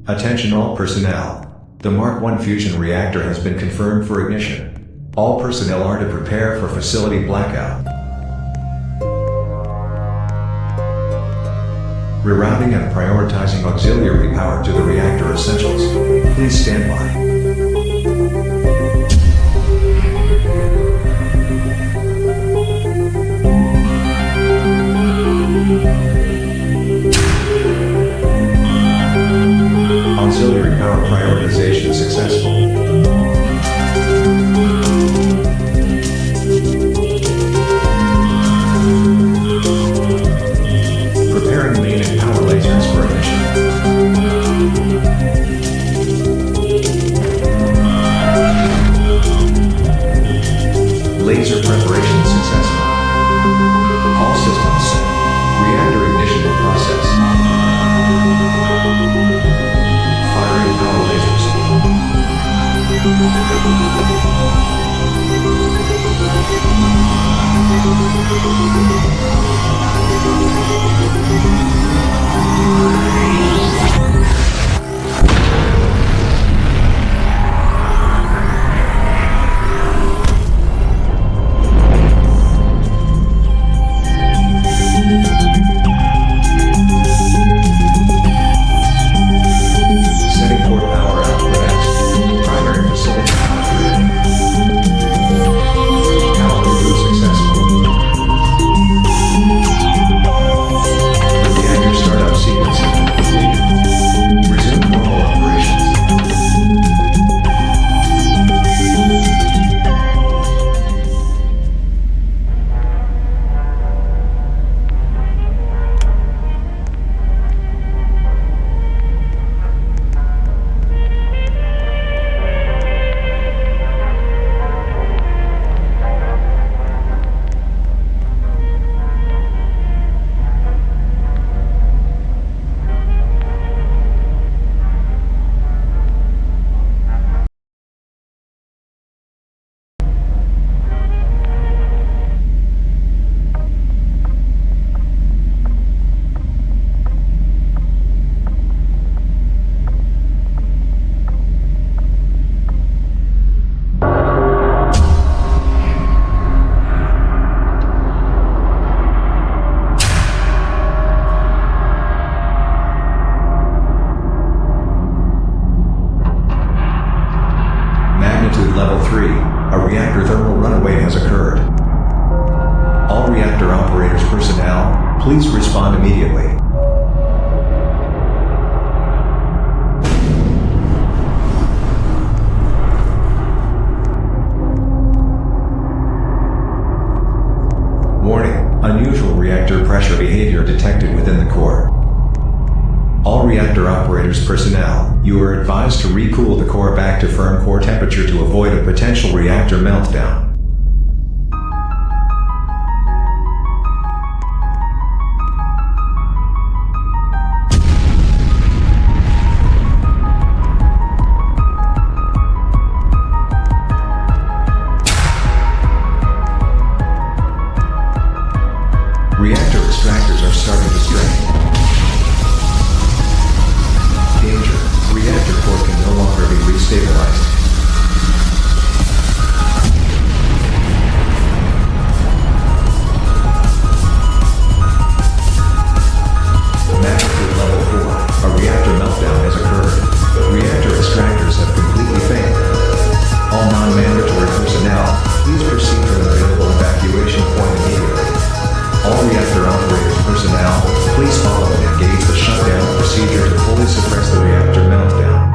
Attention all personnel. The Mark I fusion reactor has been confirmed for ignition. All personnel are to prepare for facility blackout. Rerouting and prioritizing auxiliary power to the reactor essentials. Please stand by. Auxiliary power prioritization successful. Preparing main and power lasers for ignition. Laser preparation successful. All systems set. Reactor ignition in process. Firing power lasers. Setting port power output X. Primary facility power. Power reboot successful. The reactor startup sequence has been completed. Resume normal operations. Level 3, a reactor thermal runaway has occurred. All reactor operators personnel, please respond immediately. Warning, unusual reactor pressure behavior detected within the core. All reactor operators personnel, you are advised to recool the core back to firm core temperature to avoid a potential reactor meltdown. Reactor extractors are starting to strain. Danger. Reactor core can no longer be restabilized. Magnitude level 4. A reactor meltdown has occurred. Reactor extractors have completely failed. All non-mandatory personnel, please proceed to an available evacuation point immediately. All reactor operators personnel, please follow and engage the shutdown procedure to fully suppress the reactor meltdown.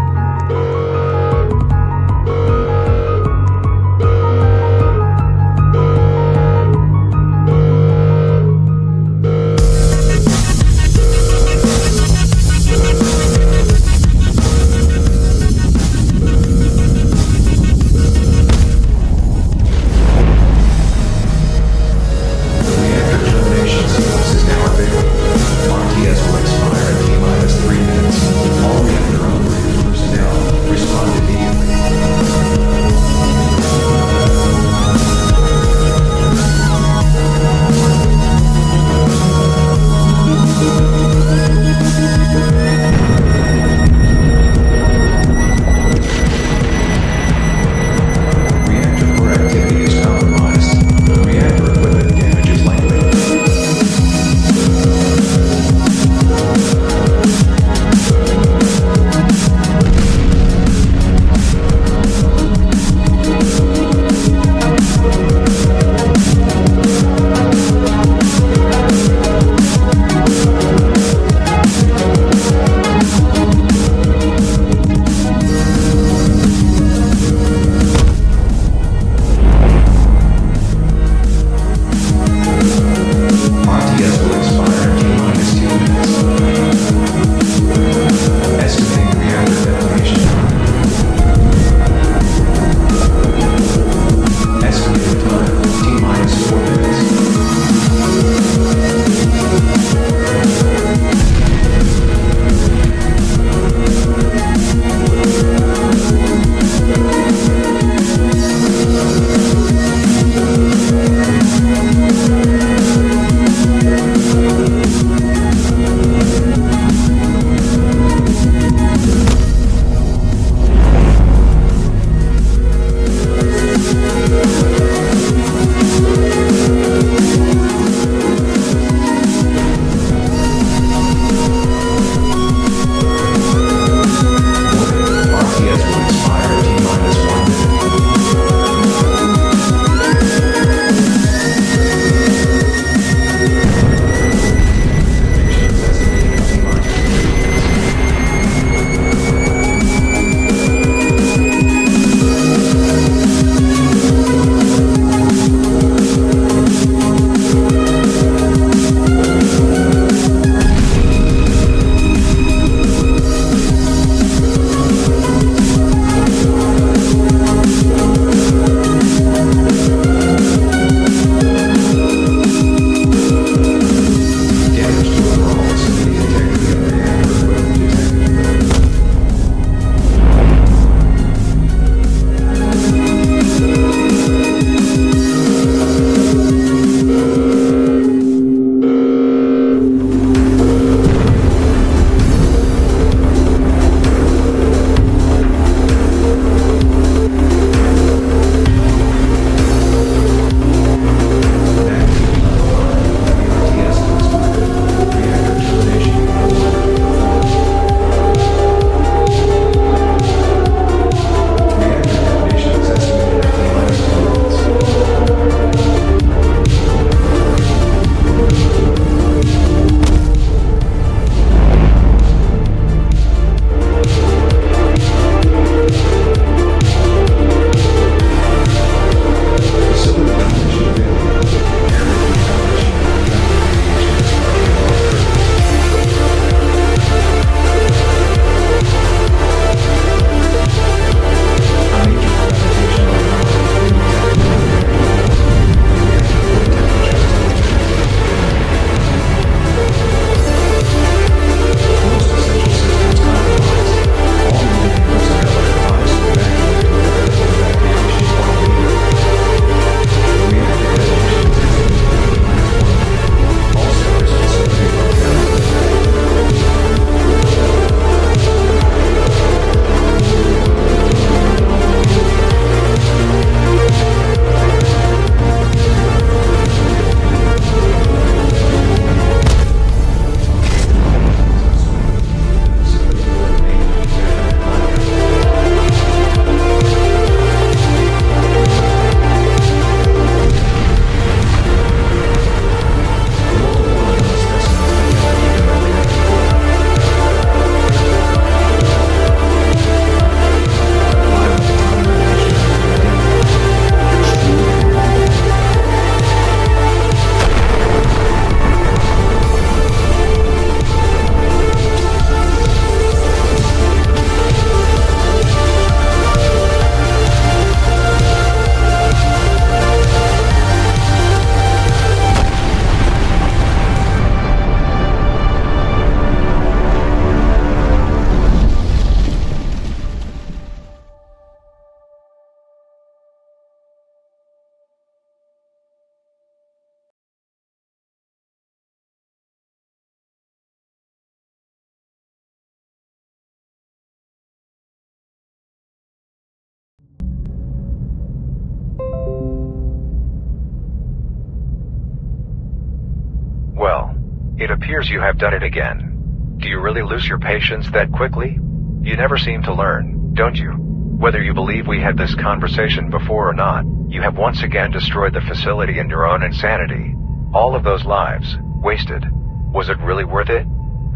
It appears you have done it again. Do you really lose your patience that quickly? You never seem to learn, don't you? Whether you believe we had this conversation before or not, you have once again destroyed the facility in your own insanity. All of those lives, wasted. Was it really worth it?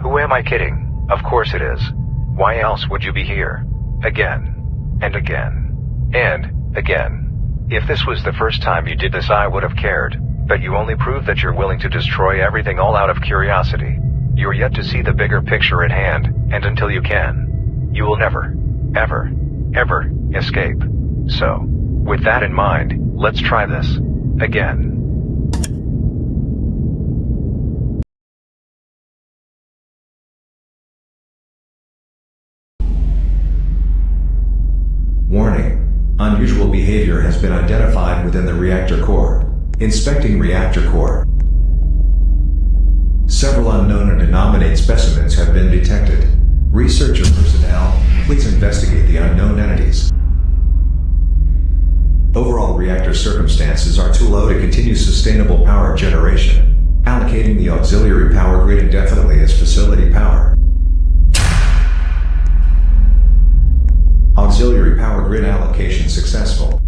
Who am I kidding? Of course it is. Why else would you be here? Again. And again. And again. If this was the first time you did this, I would have cared. But you only prove that you're willing to destroy everything all out of curiosity. You're yet to see the bigger picture at hand, and until you can, you will never, ever, ever escape. So, with that in mind, let's try this again. Warning. Unusual behavior has been identified within the reactor core. Inspecting reactor core. Several unknown and denominate specimens have been detected. Researcher personnel, please investigate the unknown entities. Overall reactor circumstances are too low to continue sustainable power generation. Allocating the auxiliary power grid indefinitely as facility power. Auxiliary power grid allocation successful.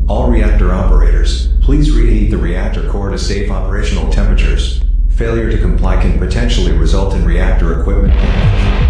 All reactor operators, please reheat the reactor core to safe operational temperatures. Failure to comply can potentially result in reactor equipment damage.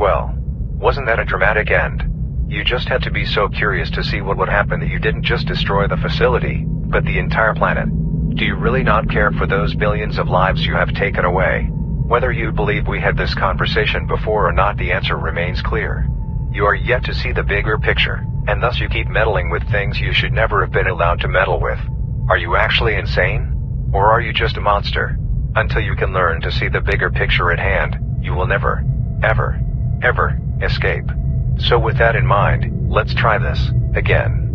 Well, wasn't that a dramatic end? You just had to be so curious to see what would happen that you didn't just destroy the facility, but the entire planet. Do you really not care for those billions of lives you have taken away? Whether you believe we had this conversation before or not, the answer remains clear. You are yet to see the bigger picture, and thus you keep meddling with things you should never have been allowed to meddle with. Are you actually insane? Or are you just a monster? Until you can learn to see the bigger picture at hand, you will never, ever escape. So with that in mind, let's try this again.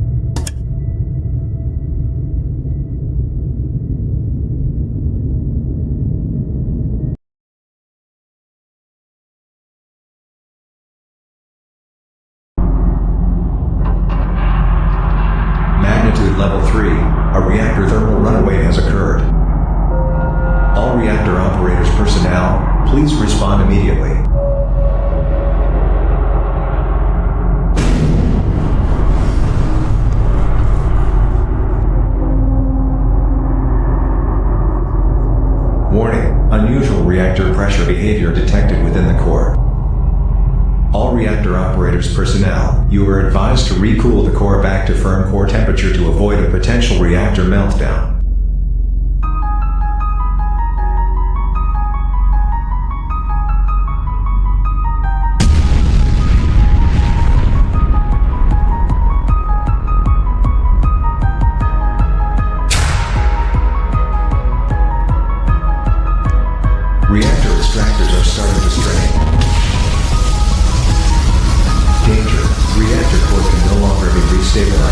Magnitude level 3, a reactor thermal runaway has occurred. All reactor operators personnel, please respond immediately. Warning, unusual reactor pressure behavior detected within the core. All reactor operators personnel, you are advised to recool the core back to firm core temperature to avoid a potential reactor meltdown. Reactor extractors are starting to strain. Danger, reactor core can no longer be destabilized.